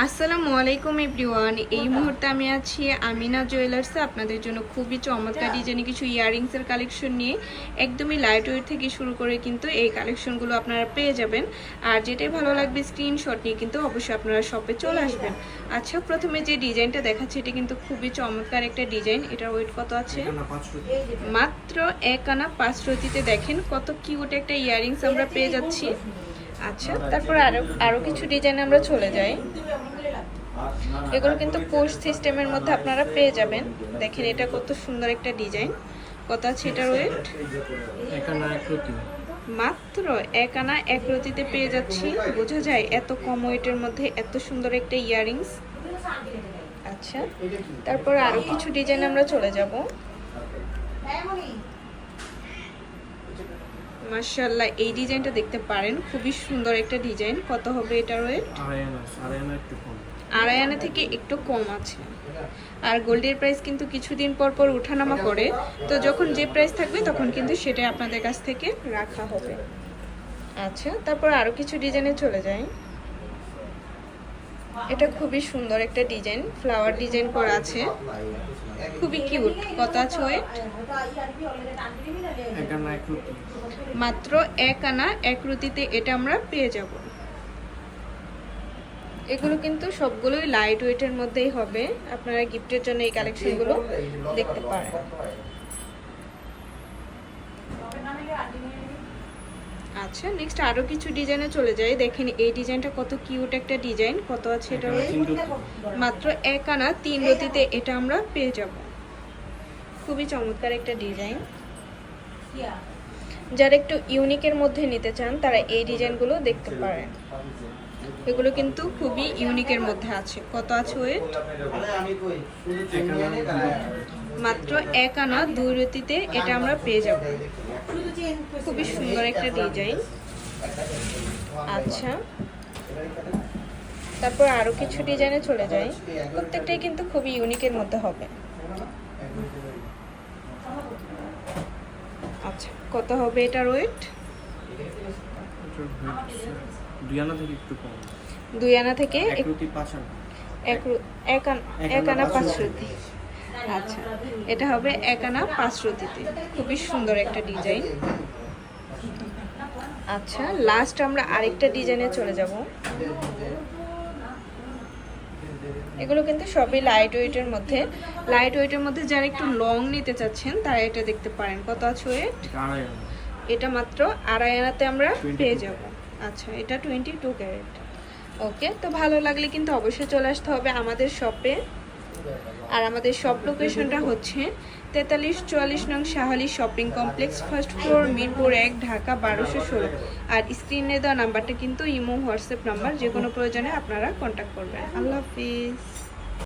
আসসালামু আলাইকুম এভরিওয়ান। এই মুহূর্তে আমি আছি আমিনা জুয়েলার্সে আপনাদের জন্য খুবই চমৎকার ডিজাইনে কিছু ইয়াররিংসের কালেকশন নিয়ে। একদমই লাইট ওয়েট থেকে শুরু করে কিন্তু এই কালেকশনগুলো আপনারা পেয়ে যাবেন। আর যেটাই ভালো লাগবে স্ক্রিনশট নিয়ে কিন্তু অবশ্যই আপনারা শপে চলে আসবেন। আচ্ছা, প্রথমে যে ডিজাইনটা দেখাচ্ছি এটা কিন্তু খুবই চমৎকার একটা ডিজাইন। এটার ওয়েট কত আছে? মাত্র 1 আনা 5 রতিতে। দেখেন কত কিউট একটা ইয়াররিংস আমরা পেয়ে যাচ্ছি। আচ্ছা, তারপর আরো কিছু ডিজাইন আমরা চলে যাই। এগুলো কিন্তু পোস্ট সিস্টেমের মধ্যে আপনারা পেয়ে যাবেন। দেখেন এটা কত সুন্দর একটা ডিজাইন। কত আছে এটার ওয়েট? মাত্র 1 আনা 1 রতিতে পেয়ে যাচ্ছি। বোঝা যায় এত কম ওয়েটের মধ্যে এত সুন্দর একটা ইয়াররিংস। আচ্ছা, তারপর আরো কিছু ডিজাইন আমরা চলে যাব। মাশাআল্লাহ, এই ডিজাইনটা দেখতে পারেন, খুবই সুন্দর একটা ডিজাইন। কত হবে এটার ওয়েট? আড়াই আনা থেকে একটু কম আছে। আর গোল্ডের প্রাইস কিন্তু কিছুদিন পর পর ওঠানামা করে, তো যখন যে প্রাইস থাকবে তখন কিন্তু সেটাই আপনাদের কাছ থেকে রাখা হবে। আচ্ছা, তারপর আরো কিছু ডিজাইনে চলে যাই। এটা খুবই সুন্দর একটা ডিজাইন, ফ্লাওয়ার ডিজাইন করা আছে, খুবই কিউট। কত আছে ওয়েট? মাত্র 1 আনা 1 রতিতে এটা আমরা পেয়ে যাব। এগুলো কিন্তু সবগুলোই লাইট ওয়েটের মধ্যেই হবে। আপনারা গিফটের জন্য এই কালেকশনগুলো দেখতে পারেন। আচ্ছা, নেক্সট আরো কিছু ডিজাইনে চলে যাই। দেখেন এই ডিজাইনটা কত কিউট একটা ডিজাইন। কত আছে এটা? মাত্র 1 আনা 3 রতিতে এটা আমরা পেয়ে যাব। খুবই চমৎকার একটা ডিজাইন। যারা একটু ইউনিকের মধ্যে নিতে চান তারা এই ডিজাইনগুলো দেখতে পারেন। এগুলো কিন্তু খুবই ইউনিকের মধ্যে আছে। কত আছে ওয়েট? মাত্র 1 আনা 2 রতিতে এটা আমরা পেয়ে যাব। খুবই সুন্দর একটা ডিজাইন। আচ্ছা, তারপর আরো কিছু ডিজাইনে চলে যাই। প্রত্যেকটাই কিন্তু খুবই ইউনিকের মধ্যে হবে। আচ্ছা, কত হবে এটার ওয়েট? 2 আনা থেকে একটু কম। 2 আনা থেকে 1 আনা 5 রতি। আচ্ছা, এটা হবে 1 আনা 5 রতিতে। খুবই সুন্দর একটা ডিজাইন। আচ্ছা, লাস্ট আমরা আরেকটা ডিজাইনে চলে যাব। এগুলো কিন্তু সবই লাইট ওয়েটের মধ্যে। লাইট ওয়েটের মধ্যে যারা একটু লং নিতে চাচ্ছেন তারা এটা দেখতে পারেন। কত আছে ওয়েট? এটা মাত্র 2.5 আনাতে আমরা পেয়ে যাব। আচ্ছা, এটা 22 ক্যারেট। ওকে, তো ভালো লাগলে কিন্তু অবশ্যই চলে আসতে হবে আমাদের শপে। আর আমাদের শপ লোকেশনটা হচ্ছে 4344 নং Shah Ali shopping complex, first floor, Mirpur 1, Dhaka 1216। আর স্ক্রিনে দেওয়া নাম্বারটা কিন্তু ইমো হোয়াটসঅ্যাপ নাম্বার, যে কোনো প্রয়োজনে আপনারা কন্ট্যাক্ট করবেন। আল্লাহ হাফিজ।